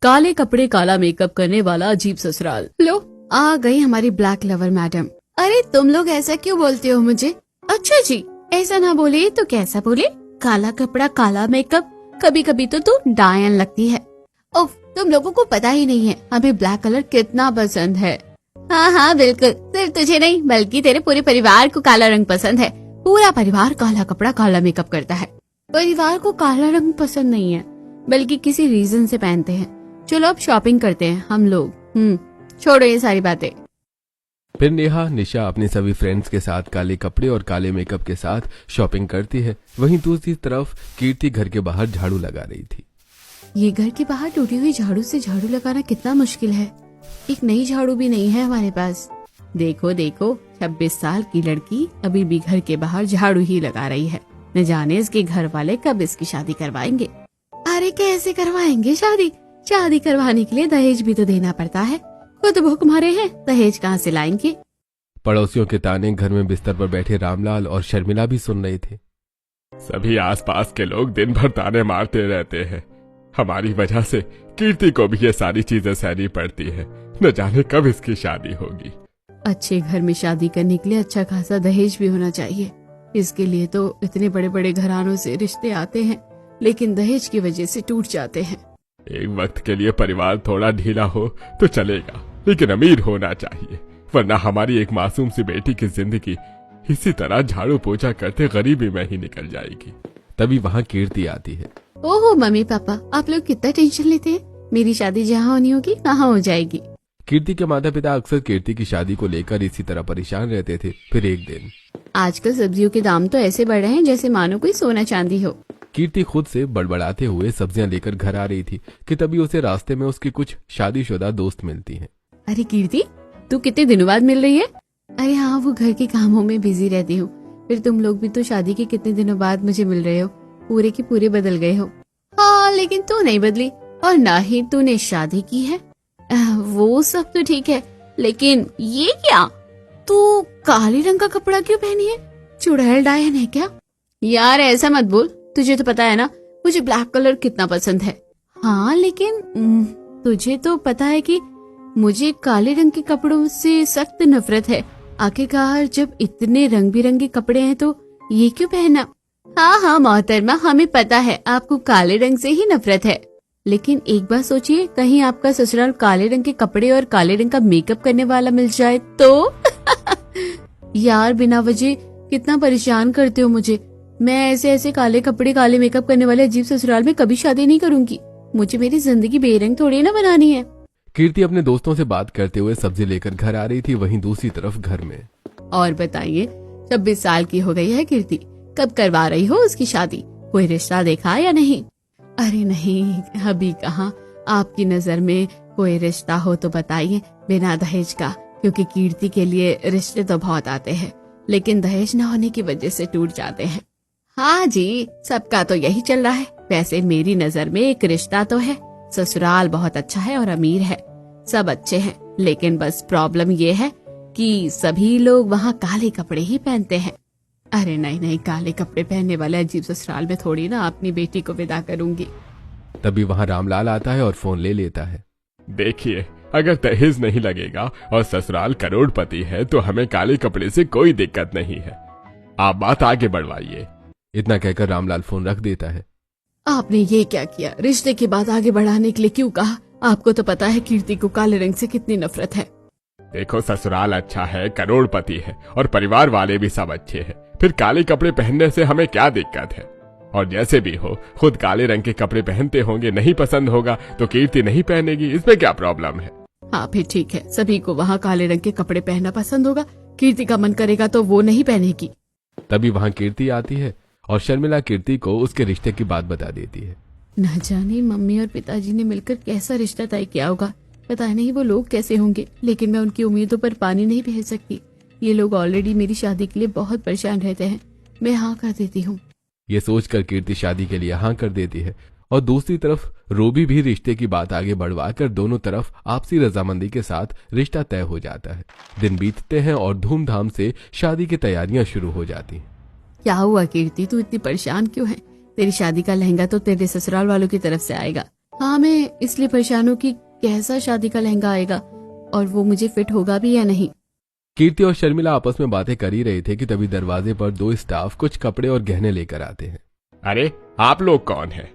काले कपड़े काला मेकअप करने वाला अजीब ससुराल। लो आ गई हमारी ब्लैक लवर मैडम। अरे तुम लोग ऐसा क्यों बोलते हो मुझे? अच्छा जी, ऐसा ना बोले तो कैसा बोले? काला कपड़ा काला मेकअप, कभी कभी तो तू डायन लगती है। ओफ, तुम लोगों को पता ही नहीं है हमें ब्लैक कलर कितना पसंद है। हाँ हाँ बिल्कुल, सिर्फ तुझे नहीं बल्कि तेरे पूरे परिवार को काला रंग पसंद है। पूरा परिवार काला कपड़ा काला मेकअप करता है। परिवार को काला रंग पसंद नहीं है, बल्कि किसी रीजन से पहनते हैं। चलो अब शॉपिंग करते हैं हम लोग। छोड़ो ये सारी बातें। फिर नेहा निशा अपने सभी फ्रेंड्स के साथ काले कपड़े और काले मेकअप के साथ शॉपिंग करती है। वहीं दूसरी तरफ कीर्ति घर के बाहर झाड़ू लगा रही थी। ये घर के बाहर टूटी हुई झाड़ू से झाड़ू लगाना कितना मुश्किल है। एक नई झाड़ू भी नहीं है हमारे पास। देखो देखो, 26 साल की लड़की अभी भी घर के बाहर झाड़ू ही लगा रही है। न जाने इसके घर वाले कब इसकी शादी करवाएंगे। अरे कैसे करवाएंगे शादी? शादी करवाने के लिए दहेज भी तो देना पड़ता है। खुद भूख मारे हैं, दहेज कहाँ से लाएंगे? पड़ोसियों के ताने घर में बिस्तर पर बैठे रामलाल और शर्मिला भी सुन रहे थे। सभी आसपास के लोग दिन भर ताने मारते रहते हैं। हमारी वजह से कीर्ति को भी ये सारी चीजें सहनी पड़ती है। न जाने कब इसकी शादी होगी। अच्छे घर में शादी करने के लिए अच्छा खासा दहेज भी होना चाहिए। इसके लिए तो इतने बड़े बड़े घरानों से रिश्ते आते हैं, लेकिन दहेज की वजह से टूट जाते हैं। एक वक्त के लिए परिवार थोड़ा ढीला हो तो चलेगा, लेकिन अमीर होना चाहिए, वरना हमारी एक मासूम सी बेटी की जिंदगी इसी तरह झाड़ू पोछा करते गरीबी में ही निकल जाएगी। तभी वहाँ कीर्ति आती है। ओहो मम्मी पापा, आप लोग कितना टेंशन लेते हैं। मेरी शादी जहाँ होनी होगी वहाँ हो जाएगी। कीर्ति के माता पिता अक्सर कीर्ति की शादी को लेकर इसी तरह परेशान रहते थे। फिर एक दिन, आजकल सब्जियों के दाम तो ऐसे बढ़ रहे हैं जैसे मानो कोई सोना चांदी हो। कीर्ति खुद से बड़बड़ाते हुए सब्जियां लेकर घर आ रही थी कि तभी उसे रास्ते में उसकी कुछ शादीशुदा दोस्त मिलती हैं। अरे कीर्ति, तू कितने दिनों बाद मिल रही है? अरे हाँ, वो घर के कामों में बिजी रहती हूँ। फिर तुम लोग भी तो शादी के कितने दिनों बाद मुझे मिल रहे हो। पूरे के पूरे बदल गए हो। हाँ, लेकिन तू नहीं बदली और ना ही तूने शादी की है। वो सब तो ठीक है, लेकिन ये क्या? तू काले रंग का कपड़ा क्यों पहनी है? चुड़ैल डायन है क्या? यार ऐसा मत बोल, तुझे तो पता है ना मुझे ब्लैक कलर कितना पसंद है। हाँ लेकिन तुझे तो पता है कि मुझे काले रंग के कपड़ों से सख्त नफरत है। आखिरकार जब इतने रंग बिरंगे कपड़े हैं तो ये क्यों पहना? हाँ हाँ मोहतरमा, हमें पता है आपको काले रंग से ही नफरत है, लेकिन एक बार सोचिए, कहीं आपका ससुराल काले रंग के कपड़े और काले रंग का मेकअप करने वाला मिल जाए तो? यार बिना वजह कितना परेशान करते हो मुझे। मैं ऐसे ऐसे काले कपड़े काले मेकअप करने वाले अजीब ससुराल में कभी शादी नहीं करूंगी। मुझे मेरी जिंदगी बेरंग थोड़ी ना बनानी है। कीर्ति अपने दोस्तों से बात करते हुए सब्जी लेकर घर आ रही थी। वहीं दूसरी तरफ घर में, और बताइए, 26 साल की हो गई है कीर्ति, कब करवा रही हो उसकी शादी? कोई रिश्ता देखा या नहीं? अरे नहीं, अभी कहाँ। आपकी नजर में कोई रिश्ता हो तो बताइए, बिना दहेज का, क्योंकि कीर्ति के लिए रिश्ते तो बहुत आते हैं, लेकिन दहेज न होने की वजह से टूट जाते हैं। हाँ जी, सबका तो यही चल रहा है। वैसे मेरी नजर में एक रिश्ता तो है। ससुराल बहुत अच्छा है और अमीर है, सब अच्छे हैं, लेकिन बस प्रॉब्लम ये है कि सभी लोग वहाँ काले कपड़े ही पहनते हैं। अरे नहीं नहीं, काले कपड़े पहनने वाले अजीब ससुराल में थोड़ी ना अपनी बेटी को विदा करूंगी। तभी वहाँ रामलाल आता है और फोन ले लेता है। देखिए, अगर दहेज नहीं लगेगा और ससुराल करोड़पति है तो हमें काले कपड़े से कोई दिक्कत नहीं है। आप बात आगे बढ़वाइए। इतना कहकर रामलाल फोन रख देता है। आपने ये क्या किया? रिश्ते की बात आगे बढ़ाने के लिए क्यों कहा? आपको तो पता है कीर्ति को काले रंग से कितनी नफरत है। देखो, ससुराल अच्छा है, करोड़पति है और परिवार वाले भी सब अच्छे हैं, फिर काले कपड़े पहनने से हमें क्या दिक्कत है? और जैसे भी हो, खुद काले रंग के कपड़े पहनते होंगे, नहीं पसंद होगा तो कीर्ति नहीं पहनेगी, इसमें क्या प्रॉब्लम है? हाँ फिर ठीक है, सभी को वहाँ काले रंग के कपड़े पहनना पसंद होगा, कीर्ति का मन करेगा तो वो नहीं पहनेगी। तभी वहाँ कीर्ति आती है और शर्मिला कीर्ति को उसके रिश्ते की बात बता देती है। न जाने मम्मी और पिताजी ने मिलकर कैसा रिश्ता तय किया होगा, पता नहीं वो लोग कैसे होंगे, लेकिन मैं उनकी उम्मीदों पर पानी नहीं फेर सकती। ये लोग ऑलरेडी मेरी शादी के लिए बहुत परेशान रहते हैं, मैं हाँ कर देती हूँ। ये सोचकर कीर्ति शादी के लिए हाँ कर देती है और दूसरी तरफ रोबी भी रिश्ते की बात आगे बढ़वाकर दोनों तरफ आपसी रजामंदी के साथ रिश्ता तय हो जाता है। दिन बीतते हैं और धूमधाम से शादी की तैयारियां शुरू हो जाती हैं। क्या हुआ कीर्ति, तू इतनी परेशान क्यों है? तेरी शादी का लहंगा तो तेरे ससुराल वालों की तरफ से आएगा, हाँ, मैं इसलिए परेशान हूँ कि कैसा शादी का लहंगा आएगा और वो मुझे फिट होगा भी या नहीं। कीर्ति और शर्मिला आपस में बातें कर ही रहे थे कि तभी दरवाजे पर दो स्टाफ कुछ कपड़े और गहने लेकर आते हैं। अरे आप लोग कौन हैं?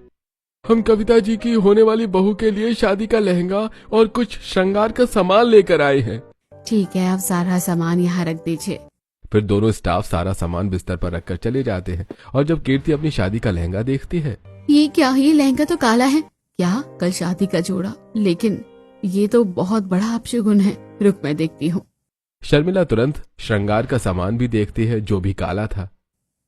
हम कविता जी की होने वाली बहू के लिए शादी का लहंगा और कुछ श्रृंगार का सामान लेकर आए हैं। ठीक है, आप सारा सामान यहाँ रख दीजिए। फिर दोनों स्टाफ सारा सामान बिस्तर पर रखकर चले जाते हैं और जब कीर्ति अपनी शादी का लहंगा देखती है, ये क्या, ये लहंगा तो काला है। क्या कल शादी का जोड़ा, लेकिन ये तो बहुत बड़ा अपशगुन है। रुक, मैं देखती हूँ। शर्मिला तुरंत श्रृंगार का सामान भी देखती है जो भी काला था।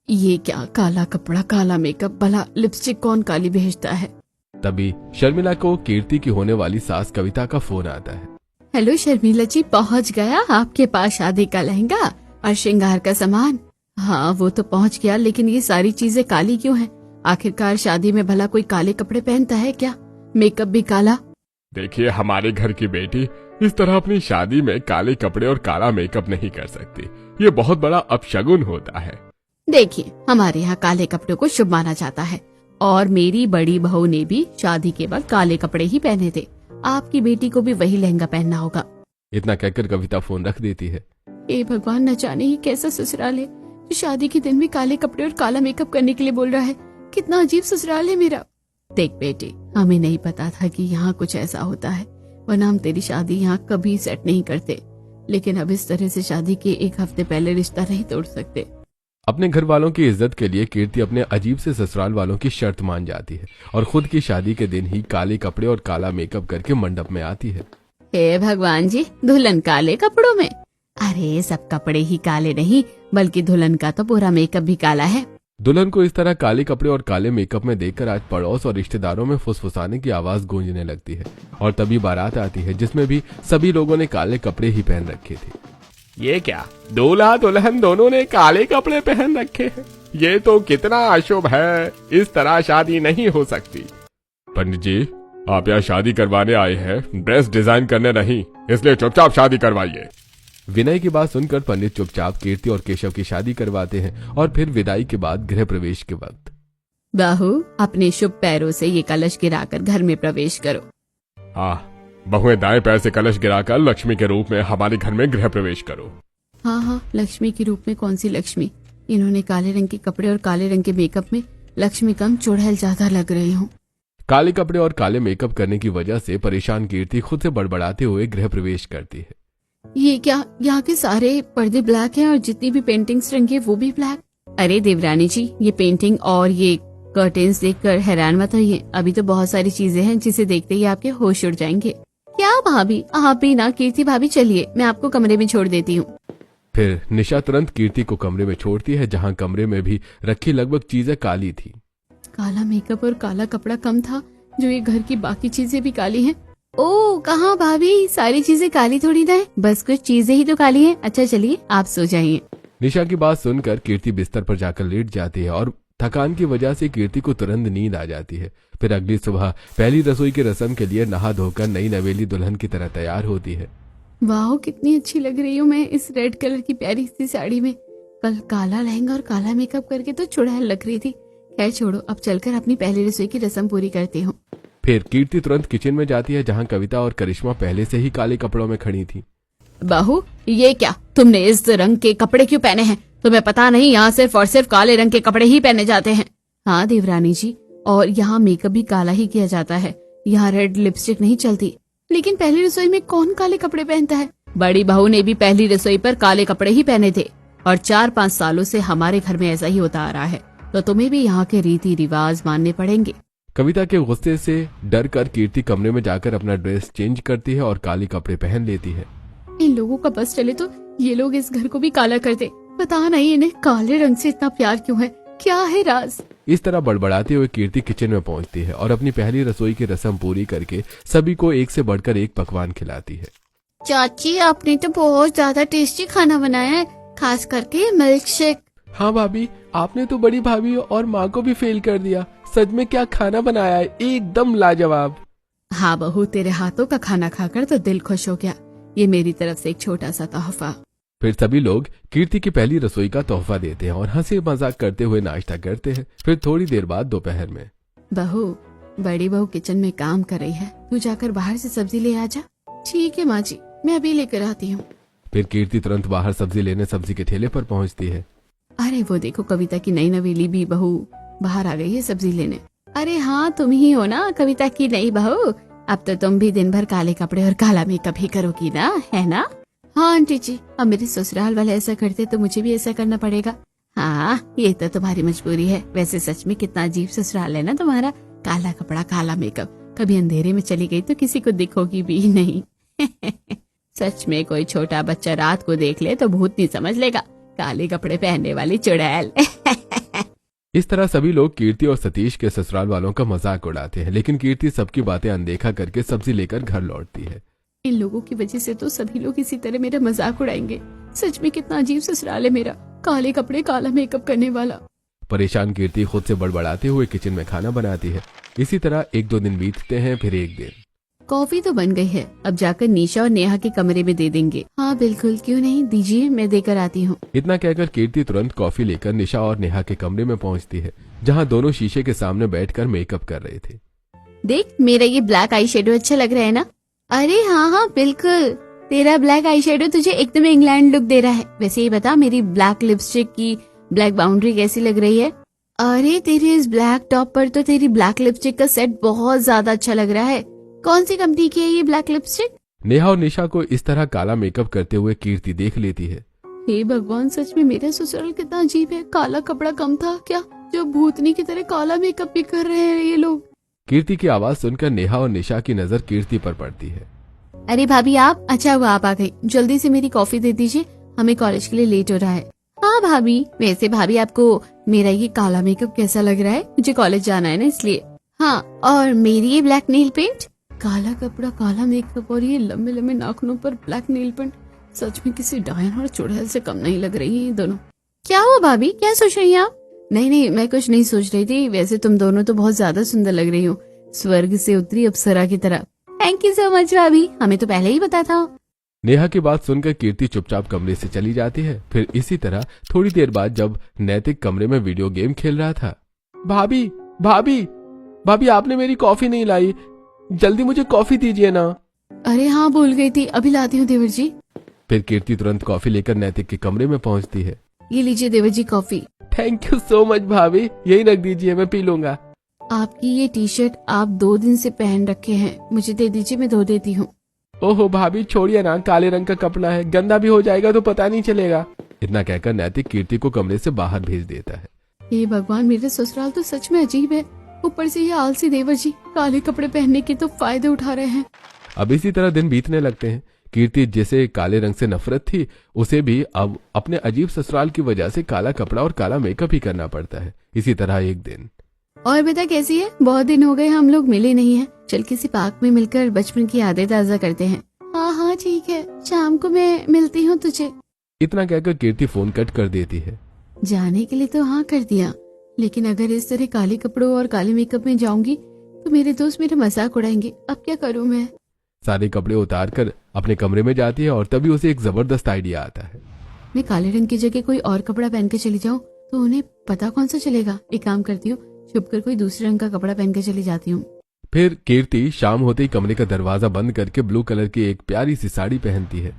ये क्या, काला कपड़ा, काला मेकअप, भला लिपस्टिक कौन काली भेजता है। तभी शर्मिला को कीर्ति की होने वाली सास कविता का फोन आता है। हेलो शर्मिला जी, पहुँच गया आपके पास शादी का लहंगा और श्रृंगार का सामान? हाँ, वो तो पहुँच गया, लेकिन ये सारी चीजें काली क्यों हैं? आखिरकार शादी में भला कोई काले कपड़े पहनता है क्या? मेकअप भी काला। देखिए, हमारे घर की बेटी इस तरह अपनी शादी में काले कपड़े और काला मेकअप नहीं कर सकती। ये बहुत बड़ा अपशगुन होता है। देखिए, हमारे यहाँ काले कपड़ों को शुभ माना जाता है और मेरी बड़ी बहू ने भी शादी के बाद काले कपड़े ही पहने थे। आपकी बेटी को भी वही लहंगा पहनना होगा। इतना कहकर कविता फोन रख देती है। ए भगवान, न जाने ही कैसा ससुराल है जो शादी के दिन भी काले कपड़े और काला मेकअप करने के लिए बोल रहा है। कितना अजीब ससुराल है मेरा। देख बेटी, हमें नहीं पता था कि यहाँ कुछ ऐसा होता है, वरना हम तेरी शादी यहाँ कभी सेट नहीं करते। लेकिन अब इस तरह से शादी के एक हफ्ते पहले रिश्ता नहीं तोड़ सकते। अपने घर वालों की इज्जत के लिए कीर्ति अपने अजीब से ससुराल वालों की शर्त मान जाती है और खुद की शादी के दिन ही काले कपड़े और काला मेकअप करके मंडप में आती है। हे भगवान जी, दुल्हन काले कपड़ों में? अरे सब कपड़े ही काले नहीं, बल्कि दुल्हन का तो पूरा मेकअप भी काला है। दुल्हन को इस तरह काले कपड़े और काले मेकअप में देखकर आज पड़ोस और रिश्तेदारों में फुसफुसाने की आवाज गूंजने लगती है और तभी बारात आती है जिसमें भी सभी लोगों ने काले कपड़े ही पहन रखे थे। ये क्या, दूल्हा दुल्हन दोनों ने काले कपड़े पहन रखे हैं? ये तो कितना अशुभ है। इस तरह शादी नहीं हो सकती। पंडित जी, आप यहाँ शादी करवाने आए हैं, ड्रेस डिजाइन करने नहीं, इसलिए चुपचाप शादी करवाइए। विनय की बात सुनकर पंडित चुपचाप कीर्ति और केशव की शादी करवाते हैं और फिर विदाई के बाद गृह प्रवेश के वक्त, बहू अपने शुभ पैरों से ये कलश गिराकर घर में प्रवेश करो। बहुएं दाएं पैर से कलश गिराकर लक्ष्मी के रूप में हमारे घर में गृह प्रवेश करो। हाँ, लक्ष्मी के रूप में? कौन सी लक्ष्मी? इन्होंने काले रंग के कपड़े और काले रंग के मेकअप में लक्ष्मी कम चुड़ैल ज्यादा लग रही हूँ। काले कपड़े और काले मेकअप करने की वजह से परेशान कीर्ति खुद से बड़बड़ाते हुए गृह प्रवेश करती है। ये क्या, यहाँ के सारे पर्दे ब्लैक हैं और जितनी भी पेंटिंग्स रंगी है वो भी ब्लैक। अरे देवरानी जी, ये पेंटिंग और ये कर्टेन्स देखकर हैरान मत होइए। अभी तो बहुत सारी चीजें हैं जिसे देखते ही आपके होश उड़ जाएंगे। क्या भाभी, आप भी ना। कीर्ति भाभी, चलिए मैं आपको कमरे में छोड़ देती हूँ। फिर निशा तुरंत कीर्ति को कमरे में छोड़ती है जहाँ कमरे में भी रखी लगभग चीजें काली थी। काला मेकअप और काला कपड़ा कम था जो ये घर की बाकी चीजें भी काली हैं। ओ कहाँ भाभी, सारी चीजें काली थोड़ी ना है, बस कुछ चीजें ही तो काली हैं। अच्छा चलिए आप सो जाइए। निशा की बात सुनकर कीर्ति बिस्तर पर जाकर लेट जाती है और थकान की वजह से कीर्ति को तुरंत नींद आ जाती है। फिर अगली सुबह पहली रसोई की रस्म के लिए नहा धोकर नई नवेली दुल्हन की तरह तैयार होती है। वाह, कितनी अच्छी लग रही हूँ मैं इस रेड कलर की प्यारी सी साड़ी में। कल काला लहंगा और काला मेकअप करके तो चुड़ैल लग रही थी। खैर छोड़ो, अब चलकर अपनी पहली रसोई की रस्म पूरी करती हूँ। फिर कीर्ति तुरंत किचन में जाती है जहाँ कविता और करिश्मा पहले से ही काले कपड़ों में खड़ी थी। बहू, ये क्या, तुमने इस रंग के कपड़े क्यों पहने हैं? तुम्हें पता नहीं यहाँ सिर्फ और सिर्फ काले रंग के कपड़े ही पहने जाते हैं? हाँ देवरानी जी, और यहाँ मेकअप भी काला ही किया जाता है। यहाँ रेड लिपस्टिक नहीं चलती। लेकिन पहली रसोई में कौन काले कपड़े पहनता है? बड़ी बहू ने भी पहली रसोई पर काले कपड़े ही पहने थे और 4-5 सालों से हमारे घर में ऐसा ही होता आ रहा है, तो तुम्हें भी यहाँ के रीति रिवाज मानने पड़ेंगे। कविता के गुस्से से डर कर कीर्ति कमरे में जाकर अपना ड्रेस चेंज करती है और काले कपड़े पहन लेती है। इन लोगों का बस चले तो ये लोग इस घर को भी काला कर दे। पता नहीं इन्हें काले रंग से इतना प्यार क्यों है, क्या है राज? इस तरह बड़बड़ाते हुए कीर्ति किचन में पहुंचती है और अपनी पहली रसोई की रस्म पूरी करके सभी को एक से बढ़कर एक पकवान खिलाती है। चाची, आपने तो बहुत ज्यादा टेस्टी खाना बनाया है, खास करके मिल्क शेक। हाँ भाभी, आपने तो बड़ी भाभी और माँ को भी फेल कर दिया। सच में क्या खाना बनाया है, एकदम लाजवाब। हाँ बहू, तेरे हाथों का खाना खाकर तो दिल खुश हो गया। ये मेरी तरफ से एक छोटा सा तोहफा। फिर सभी लोग कीर्ति की पहली रसोई का तोहफा देते हैं और हंसी मजाक करते हुए नाश्ता करते हैं। फिर थोड़ी देर बाद दोपहर में, बहू बड़ी बहू किचन में काम कर रही है, तू जाकर बाहर से सब्जी ले आ जा। ठीक है माँ जी, मैं अभी लेकर आती हूँ। फिर कीर्ति तुरंत बाहर सब्जी लेने सब्जी के ठेले पर पहुंचती है। अरे वो देखो, कविता की नई नवेली भी बहू बाहर आ गई है सब्जी लेने। अरे हाँ, तुम ही हो ना कविता की नई बहू। अब तो तुम भी दिन भर काले कपड़े और काला मेकअप ही करोगी ना, है ना? हाँ आंटी जी, अब मेरे ससुराल वाले ऐसा करते तो मुझे भी ऐसा करना पड़ेगा। हाँ, ये तो तुम्हारी मजबूरी है। वैसे सच में कितना अजीब ससुराल है ना तुम्हारा, काला कपड़ा काला मेकअप। कभी अंधेरे में चली गई तो किसी को दिखोगी भी नहीं। सच में कोई छोटा बच्चा रात को देख ले तो भूत नहीं समझ लेगा, काले कपड़े पहनने वाली चुड़ैल। इस तरह सभी लोग कीर्ति और सतीश के ससुराल वालों का मजाक उड़ाते हैं, लेकिन कीर्ति सबकी बातें अनदेखा करके सब्जी लेकर घर लौटती है। इन लोगों की वजह से तो सभी लोग इसी तरह मेरा मजाक उड़ाएंगे। सच में कितना अजीब ससुराल है मेरा, काले कपड़े काला मेकअप करने वाला। परेशान कीर्ति खुद से बड़बड़ाते हुए किचन में खाना बनाती है। इसी तरह 1-2 दिन बीतते हैं। फिर एक दिन कॉफी तो बन गई है, अब जाकर निशा और नेहा के कमरे में दे देंगे। हाँ बिल्कुल, क्यों नहीं, दीजिए मैं देकर आती हूँ। इतना कहकर कीर्ति तुरंत कॉफी लेकर निशा और नेहा के कमरे में पहुंचती है, जहां दोनों शीशे के सामने बैठकर मेकअप कर रहे थे। देख, मेरा ये ब्लैक आई शेडो अच्छा लग रहा है ना? अरे हाँ हाँ बिल्कुल, तेरा ब्लैक आई शेडो तुझे एकदम इंग्लैंड लुक दे रहा है। वैसे ये बता, मेरी ब्लैक लिपस्टिक की ब्लैक बाउंड्री कैसी लग रही है? अरे तेरे इस ब्लैक टॉप पर तो तेरी ब्लैक लिपस्टिक का सेट बहुत ज्यादा अच्छा लग रहा है। कौन सी कंपनी की है ये ब्लैक लिपस्टिक? नेहा और निशा को इस तरह काला मेकअप करते हुए कीर्ति देख लेती है। हे भगवान, सच में मेरा ससुराल कितना अजीब है। काला कपड़ा कम था क्या, जो भूतनी की तरह काला मेकअप भी कर रहे हैं ये लोग। कीर्ति की आवाज सुनकर नेहा और निशा की नजर कीर्ति पर पड़ती है। अरे भाभी आप, अच्छा हुआ आप आ गई। जल्दी से मेरी कॉफी दे दीजिए, हमें कॉलेज के लिए लेट हो रहा है। हाँ भाभी, वैसे भाभी आपको मेरा ये काला मेकअप कैसा लग रहा है? मुझे कॉलेज जाना है ना इसलिए। हाँ, और मेरी ये ब्लैक नेल पेंट, काला कपड़ा काला मेकअप और ये लंबे लंबे नाखूनों पर ब्लैक नेल पेंट, सच में किसी डायन और चुड़ैल से कम नहीं लग रही है ये दोनों। क्या हुआ भाभी, क्या सोच रही हैं आप? नहीं, मैं कुछ नहीं सोच रही थी। वैसे तुम दोनों तो बहुत ज्यादा सुंदर लग रही हो, स्वर्ग से उतरी अप्सरा की तरह। थैंक यू सो मच भाभी, हमें तो पहले ही पता था। नेहा की बात सुनकर कीर्ति चुपचाप कमरे से चली जाती है। फिर इसी तरह थोड़ी देर बाद जब नैतिक कमरे में वीडियो गेम खेल रहा था। भाभी भाभी भाभी, आपने मेरी कॉफी नहीं लाई, जल्दी मुझे कॉफी दीजिए ना। अरे हाँ, भूल गई थी, अभी लाती हूँ देवर जी। फिर कीर्ति तुरंत कॉफी लेकर नैतिक के कमरे में पहुंचती है। ये लीजिए देवर जी coffee. Thank you so much भाभी, यही रख दीजिए, मैं पी लूंगा। आपकी ये टी शर्ट आप 2 दिन से पहन रखे हैं, मुझे दे दीजिए, मैं धो देती हूँ। ओहो भाभी छोड़िए ना, काले रंग का कपड़ा है, गंदा भी हो जाएगा तो पता नहीं चलेगा। इतना कहकर नैतिक कीर्ति को कमरे से बाहर भेज देता है। हे भगवान, मेरे ससुराल तो सच में अजीब है। ऊपर से ये आलसी देवर जी काले कपड़े पहनने के तो फायदे उठा रहे हैं। अब इसी तरह दिन बीतने लगते हैं। कीर्ति जिसे काले रंग से नफरत थी, उसे भी अब अपने अजीब ससुराल की वजह से काला कपड़ा और काला मेकअप ही करना पड़ता है। इसी तरह एक दिन। और बेटा कैसी है? बहुत दिन हो गए हम लोग मिले नहीं हैं। चल किसी पार्क में मिलकर बचपन की यादें ताजा करते हैं। हाँ ठीक है, शाम को मैं मिलती हूँ तुझे। इतना कहकर कीर्ति फोन कट कर देती है। जाने के लिए तो हाँ कर दिया, लेकिन अगर इस तरह काले कपड़ों और काले मेकअप में जाऊंगी तो मेरे दोस्त मेरा मजाक उड़ाएंगे। अब क्या करूँ मैं? सारे कपड़े उतार कर अपने कमरे में जाती है और तभी उसे एक जबरदस्त आइडिया आता है। मैं काले रंग की जगह कोई और कपड़ा पहन के चली जाऊँ तो उन्हें पता कौन सा चलेगा। एक काम करती हूँ, छुपकर कोई दूसरे रंग का कपड़ा पहन के चली जाती हूँ। फिर कीर्ति शाम होते ही कमरे का दरवाजा बंद करके ब्लू कलर की एक प्यारी सी साड़ी पहनती है।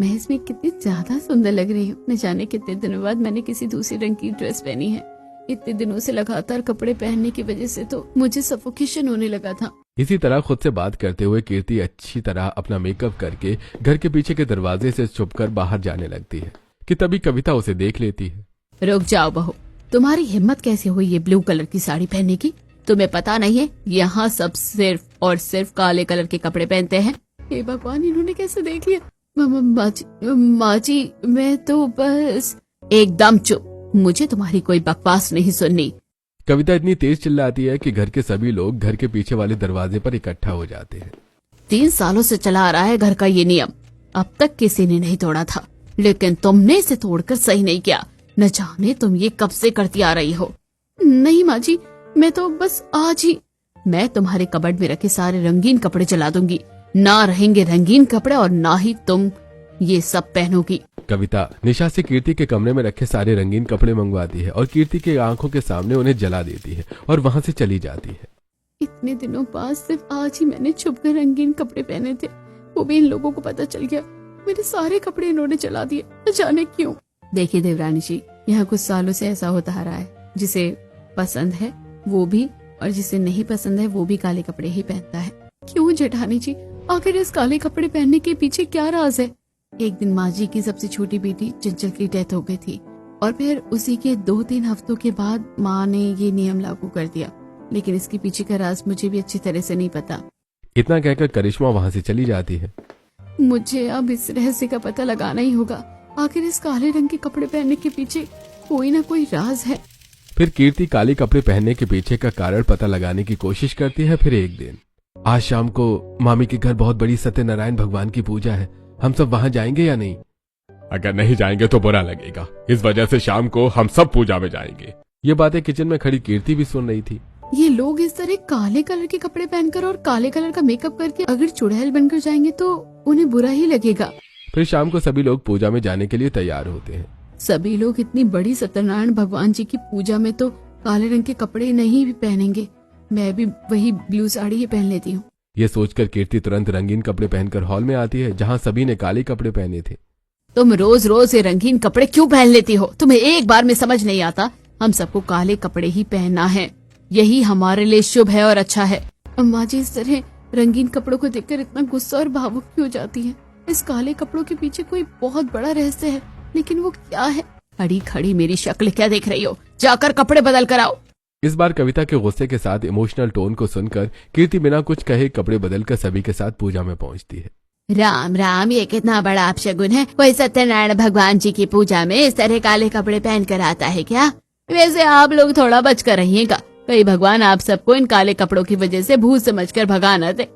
मैं इसमें कितनी ज्यादा सुंदर लग रही हूँ। न जाने कितने दिनों बाद मैंने किसी दूसरे रंग की ड्रेस पहनी है। इतने दिनों से लगातार कपड़े पहनने की वजह से तो मुझे सफोकेशन होने लगा था। इसी तरह खुद से बात करते हुए कीर्ति अच्छी तरह अपना मेकअप करके घर के पीछे के दरवाजे से छुपकर बाहर जाने लगती है कि तभी कविता उसे देख लेती है। रुक जाओ बहू, तुम्हारी हिम्मत कैसे हुई ये ब्लू कलर की साड़ी पहनने की? तुम्हें पता नहीं है यहाँ सब सिर्फ और सिर्फ काले कलर के कपड़े पहनते हैं। हे भगवान, इन्होंने कैसे देख लिया? माँ जी मैं तो बस। एकदम चुप, मुझे तुम्हारी कोई बकवास नहीं सुननी। कविता इतनी तेज चिल्लाती है कि घर के सभी लोग घर के पीछे वाले दरवाजे पर इकट्ठा हो जाते हैं। 3 सालों से चला आ रहा है घर का ये नियम, अब तक किसी ने नहीं तोड़ा था, लेकिन तुमने इसे तोड़कर सही नहीं किया। न जाने तुम ये कब से करती आ रही हो। नहीं माँ जी, मैं तो बस आज ही। मैं तुम्हारे कबर्ड में रखे सारे रंगीन कपड़े जला दूंगी। ना रहेंगे रंगीन कपड़े और ना ही तुम ये सब पहनोगी। कविता निशा से कीर्ति के कमरे में रखे सारे रंगीन कपड़े मंगवाती है और कीर्ति के आंखों के सामने उन्हें जला देती है और वहां से चली जाती है। इतने दिनों बाद सिर्फ आज ही मैंने छुप कर रंगीन कपड़े पहने थे, वो भी इन लोगों को पता चल गया। मेरे सारे कपड़े इन्होंने जला दिए, न जाने क्यों। देखिए देवरानी जी, यहाँ कुछ सालों से ऐसा होता आ रहा है। जिसे पसंद है वो भी और जिसे नहीं पसंद है वो भी काले कपड़े ही पहनता है। क्यों जेठानी जी, आखिर इस काले कपड़े पहनने के पीछे क्या राज है? एक दिन माँ जी की सबसे छोटी बेटी चंचल की डेथ हो गई थी और फिर उसी के 2-3 हफ्तों के बाद माँ ने ये नियम लागू कर दिया, लेकिन इसके पीछे का राज मुझे भी अच्छी तरह से नहीं पता। इतना कहकर करिश्मा वहाँ से चली जाती है। मुझे अब इस रहस्य का पता लगाना ही होगा। आखिर इस काले रंग के कपड़े पहनने के पीछे कोई ना कोई राज है। फिर कीर्ति काले कपड़े पहनने के पीछे का कारण पता लगाने की कोशिश करती है। फिर एक दिन आज शाम को मामी के घर बहुत बड़ी सत्यनारायण भगवान की पूजा है, हम सब वहाँ जाएंगे या नहीं? अगर नहीं जाएंगे तो बुरा लगेगा, इस वजह से शाम को हम सब पूजा में जाएंगे। ये बातें किचन में खड़ी कीर्ति भी सुन रही थी। ये लोग इस तरह काले कलर के कपड़े पहनकर और काले कलर का मेकअप करके अगर चुड़ैल बनकर जाएंगे तो उन्हें बुरा ही लगेगा। फिर शाम को सभी लोग पूजा में जाने के लिए तैयार होते हैं। सभी लोग इतनी बड़ी सत्यनारायण भगवान जी की पूजा में तो काले रंग के कपड़े नहीं भी पहनेंगे। मैं भी वही ब्लू साड़ी ही पहन लेती हूँ। ये सोचकर कीर्ति तुरंत रंगीन कपड़े पहनकर हॉल में आती है, जहाँ सभी ने काले कपड़े पहने थे। तुम रोज रोज ये रंगीन कपड़े क्यों पहन लेती हो? तुम्हें एक बार में समझ नहीं आता? हम सबको काले कपड़े ही पहनना है, यही हमारे लिए शुभ है और अच्छा है। अम्मा जी इस तरह रंगीन कपड़ों को देखकर इतना गुस्सा और भावुक क्यों जाती है? इस काले कपड़ों के पीछे कोई बहुत बड़ा रहस्य है, लेकिन वो क्या है? खड़ी खड़ी मेरी शक्ल क्या देख रही हो? जाकर कपड़े बदल कर आओ। इस बार कविता के गुस्से के साथ इमोशनल टोन को सुनकर कीर्ति बिना कुछ कहे कपड़े बदलकर सभी के साथ पूजा में पहुंचती है। राम राम, ये कितना बड़ा अपशगुन है। कोई सत्यनारायण भगवान जी की पूजा में इस तरह काले कपड़े पहन कर आता है क्या? वैसे आप लोग थोड़ा बच कर रहिएगा, कई भगवान आप सबको इन काले कपड़ों की वजह से भूत समझकर भगा न दे।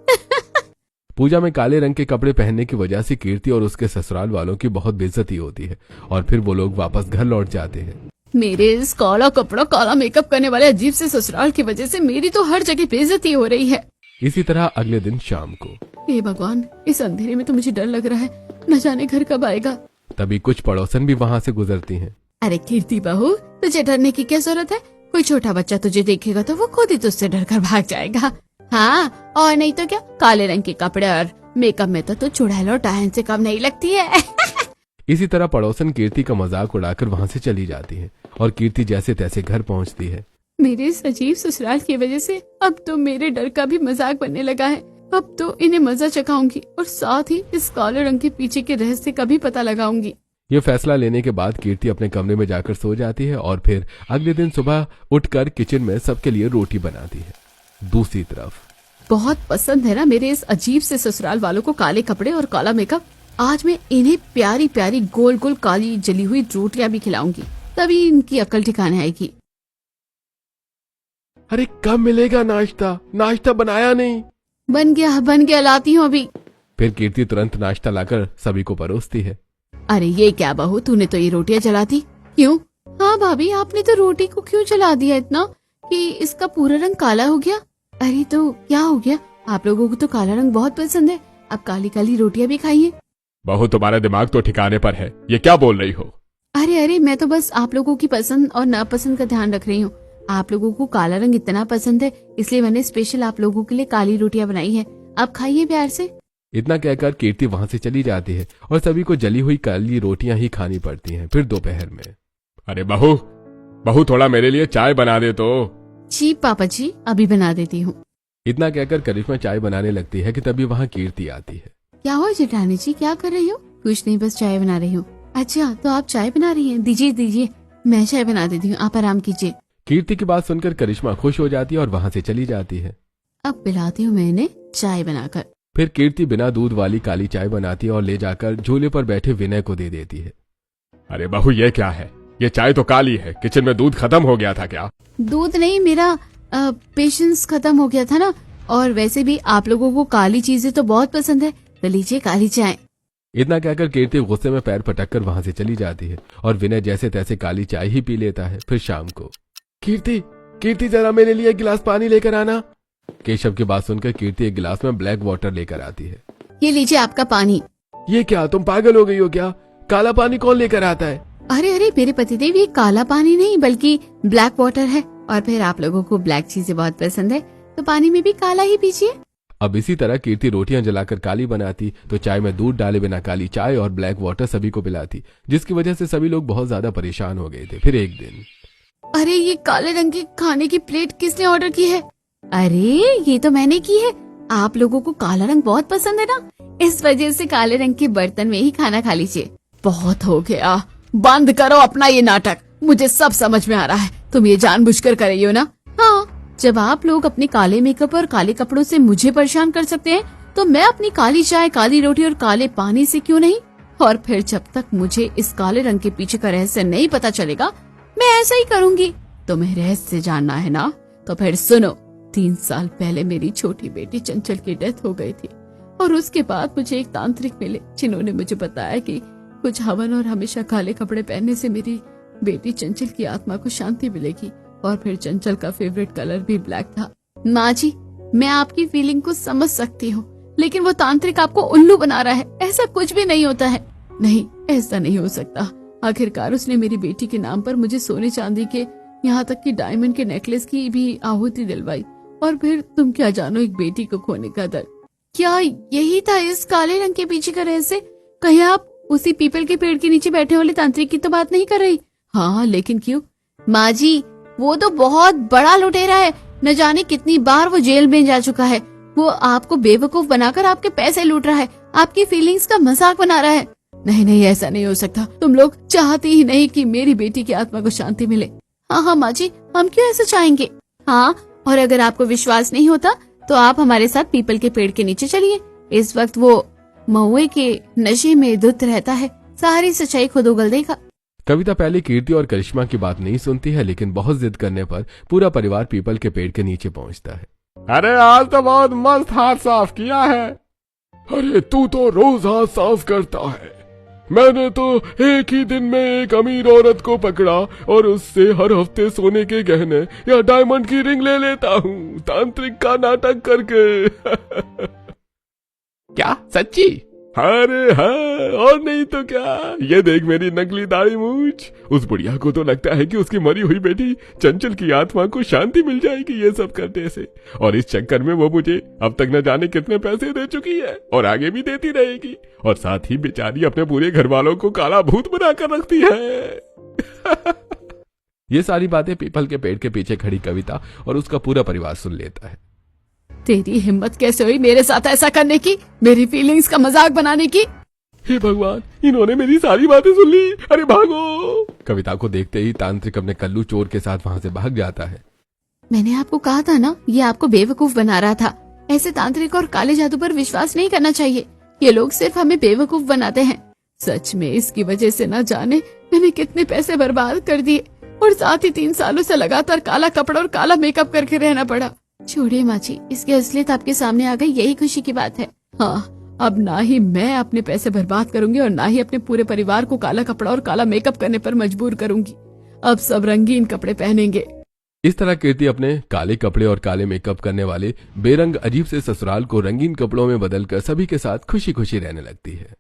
पूजा में काले रंग के कपड़े पहनने की वजह से कीर्ति और उसके ससुराल वालों की बहुत बेइज्जती होती है और फिर वो लोग वापस घर लौट जाते हैं। मेरे इस काला कपड़ा काला मेकअप करने वाले अजीब से ससुराल की वजह से मेरी तो हर जगह बेइज्जती हो रही है। इसी तरह अगले दिन शाम को, हे भगवान, इस अंधेरे में तो मुझे डर लग रहा है, न जाने घर कब आएगा। तभी कुछ पड़ोसन भी वहाँ से गुजरती हैं। अरे कीर्ति बहू, तुझे डरने की क्या जरूरत है? कोई छोटा बच्चा तुझे देखेगा तो वो खुद ही तुझसे डर कर भाग जाएगा। हाँ, और नहीं तो क्या, काले रंग के कपड़े और मेकअप में तो तू चुड़ैल और डायन से कम नहीं लगती है। इसी तरह पड़ोसन कीर्ति का मजाक उड़ाकर वहाँ से चली जाती है और कीर्ति जैसे तैसे घर पहुँचती है। मेरे इस अजीब ससुराल की वजह से अब तो मेरे डर का भी मजाक बनने लगा है। अब तो इन्हें मजा चखाऊंगी और साथ ही इस काले रंग के पीछे के रहस्य का भी पता लगाऊंगी। ये फैसला लेने के बाद कीर्ति अपने कमरे में जाकर सो जाती है और फिर अगले दिन सुबह उठकर किचन में सबके लिए रोटी बनाती है। दूसरी तरफ बहुत पसंद है ना मेरे इस अजीब से ससुराल वालों को काले कपड़े और काला मेकअप। आज मैं इन्हें प्यारी प्यारी गोल गोल काली जली हुई रोटियां भी खिलाऊंगी, तभी इनकी अकल ठिकाने आएगी। अरे कब मिलेगा नाश्ता? नाश्ता बनाया नहीं। बन गया, लाती हूँ अभी। फिर कीर्ति तुरंत नाश्ता लाकर सभी को परोसती है। अरे ये क्या बहू, तूने तो ये रोटियां जला दी क्यों? हाँ भाभी, आपने तो रोटी को क्यों जला दिया इतना कि इसका पूरा रंग काला हो गया? अरे तो क्या हो गया? आप लोगों को तो काला रंग बहुत पसंद है, अब काली काली रोटियां भी खाइए। बहू, तुम्हारा दिमाग तो ठिकाने पर है, ये क्या बोल रही हो? अरे मैं तो बस आप लोगों की पसंद और नापसंद का ध्यान रख रही हूँ। आप लोगों को काला रंग इतना पसंद है, इसलिए मैंने स्पेशल आप लोगों के लिए काली रोटियां बनाई है, आप खाइए प्यार से। इतना कहकर कीर्ति वहाँ से चली जाती है और सभी को जली हुई काली रोटियां ही खानी पड़ती हैं। फिर दोपहर में, अरे बहू थोड़ा मेरे लिए चाय बना दे तो। जी पापा जी, अभी बना देती हूँ। इतना कहकर करिश्मा चाय बनाने लगती है कि तभी वहाँ कीर्ति आती है। क्या हुआ जेठानी जी, क्या कर रही हो? कुछ नहीं, बस चाय बना रही हूँ। अच्छा, तो आप चाय बना रही हैं? दीजिए, मैं चाय बना देती हूँ, आप आराम कीजिए। कीर्ति की बात सुनकर करिश्मा खुश हो जाती है और वहाँ से चली जाती है। अब पिलाती हूँ मैं इन्हें चाय बनाकर। फिर कीर्ति बिना दूध वाली काली चाय बनाती है और ले जाकर झूले पर बैठे विनय को दे देती है। अरे बहू, ये क्या है? ये चाय तो काली है, किचन में दूध खत्म हो गया था क्या? दूध नहीं, मेरा पेशेंस खत्म हो गया था ना, और वैसे भी आप लोगों को काली चीजें तो बहुत पसंद है, तो लीजिए काली चाय। इतना कहकर कीर्ति गुस्से में पैर पटककर वहाँ से चली जाती है और विनय जैसे तैसे काली चाय ही पी लेता है। फिर शाम को, कीर्ति जरा मेरे लिए एक गिलास पानी लेकर आना। केशव की बात सुनकर कीर्ति एक गिलास में ब्लैक वाटर लेकर आती है। ये लीजिए आपका पानी। ये क्या, तुम पागल हो गई हो क्या? काला पानी कौन लेकर आता है? अरे मेरे पतिदेव, ये काला पानी नहीं बल्कि ब्लैक वाटर है, और फिर आप लोगों को ब्लैक चीजें बहुत पसंद है, तो पानी में भी काला ही पीजिए। अब इसी तरह कीर्ति रोटियां जलाकर काली बनाती तो चाय में दूध डाले बिना काली चाय और ब्लैक वाटर सभी को पिलाती, जिसकी वजह से सभी लोग बहुत ज्यादा परेशान हो गए थे। फिर एक दिन, अरे ये काले रंग की खाने की प्लेट किसने ऑर्डर की है? अरे ये तो मैंने की है। आप लोगों को काला रंग बहुत पसंद है ना, इस वजह से काले रंग के बर्तन में ही खाना खा लीजिए। बहुत हो गया, बंद करो अपना ये नाटक। मुझे सब समझ में आ रहा है, तुम ये जानबूझकर कर रही हो ना। हाँ, जब आप लोग अपने काले मेकअप और काले कपड़ों से मुझे परेशान कर सकते हैं, तो मैं अपनी काली चाय, काली रोटी और काले पानी से क्यों नहीं? और फिर जब तक मुझे इस काले रंग के पीछे का रहस्य नहीं पता चलेगा, मैं ऐसा ही करूंगी। तुम्हें रहस्य जानना है ना, तो फिर सुनो। 3 साल पहले मेरी छोटी बेटी चंचल की डेथ हो गई थी और उसके बाद मुझे एक तांत्रिक मिले, जिन्होंने मुझे बताया कि कुछ हवन और हमेशा काले कपड़े पहनने से मेरी बेटी चंचल की आत्मा को शांति मिलेगी। और फिर चंचल का फेवरेट कलर भी ब्लैक था। माँ जी, मैं आपकी फीलिंग को समझ सकती हूँ, लेकिन वो तांत्रिक आपको उल्लू बना रहा है। ऐसा कुछ भी नहीं होता है। नहीं, ऐसा नहीं हो सकता। आखिरकार उसने मेरी बेटी के नाम पर मुझे सोने चांदी के, यहाँ तक कि डायमंड के नेकलेस की भी आहुति दिलवाई। और फिर तुम क्या जानो एक बेटी को खोने का दर्द। क्या यही था इस काले रंग के पीछे का रहस्य? कहीं आप उसी पीपल के पेड़ के नीचे बैठे वाले तांत्रिक की तो बात नहीं कर रही? हाँ, लेकिन क्यों? माँ जी, वो तो बहुत बड़ा लुटेरा है। न जाने कितनी बार वो जेल में जा चुका है। वो आपको बेवकूफ बनाकर आपके पैसे लूट रहा है, आपकी फीलिंग्स का मजाक बना रहा है। नहीं नहीं, ऐसा नहीं हो सकता। तुम लोग चाहते ही नहीं कि मेरी बेटी की आत्मा को शांति मिले। हाँ हाँ माँ जी, हम क्यों ऐसा चाहेंगे। हाँ, और अगर आपको विश्वास नहीं होता तो आप हमारे साथ पीपल के पेड़ के नीचे चलिए। इस वक्त वो महुए के नशे में धुत रहता है, सारी सच्चाई खुद उगल देगा। कविता पहले कीर्ति और करिश्मा की बात नहीं सुनती है, लेकिन बहुत जिद करने पर पूरा परिवार पीपल के पेड़ के नीचे पहुंचता है। अरे आज तो बहुत मस्त हाथ साफ किया है। अरे तू तो रोज हाथ साफ करता है। मैंने तो एक ही दिन में एक अमीर औरत को पकड़ा और उससे हर हफ्ते सोने के गहने या डायमंड की रिंग ले लेता हूँ, तांत्रिक का नाटक करके। क्या सच्ची? अरे हाँ, और नहीं तो क्या। ये देख मेरी नकली दाढ़ी मूंछ। उस बुढ़िया को तो लगता है कि उसकी मरी हुई बेटी चंचल की आत्मा को शांति मिल जाएगी ये सब करने से, और इस चक्कर में वो मुझे अब तक न जाने कितने पैसे दे चुकी है और आगे भी देती रहेगी। और साथ ही बेचारी अपने पूरे घर वालों को काला भूत बनाकर रखती है। ये सारी बातें पीपल के पेड़ के पीछे खड़ी कविता और उसका पूरा परिवार सुन लेता है। तेरी हिम्मत कैसे हुई मेरे साथ ऐसा करने की, मेरी फीलिंग्स का मजाक बनाने की? हे भगवान, इन्होंने मेरी सारी बातें सुन ली। अरे भागो। कविता को देखते ही तांत्रिक अपने कल्लू चोर के साथ वहां से भाग जाता है। मैंने आपको कहा था ना, ये आपको बेवकूफ बना रहा था। ऐसे तांत्रिक और काले जादू पर विश्वास नहीं करना चाहिए। ये लोग सिर्फ हमें बेवकूफ बनाते हैं। सच में इसकी वजह से न जाने मैंने कितने पैसे बर्बाद कर दिए, और साथ ही 3 सालों से लगातार काला कपड़ा और काला मेकअप करके रहना पड़ा। छोड़िए माँ जी, इसकी असलियत आपके सामने आ गई, यही खुशी की बात है। हाँ, अब ना ही मैं अपने पैसे बर्बाद करूंगी और ना ही अपने पूरे परिवार को काला कपड़ा और काला मेकअप करने पर मजबूर करूंगी। अब सब रंगीन कपड़े पहनेंगे। इस तरह कीर्ति अपने काले कपड़े और काले मेकअप करने वाले बेरंग अजीब से ससुराल को रंगीन कपड़ों में बदलकर सभी के साथ खुशी खुशी रहने लगती है।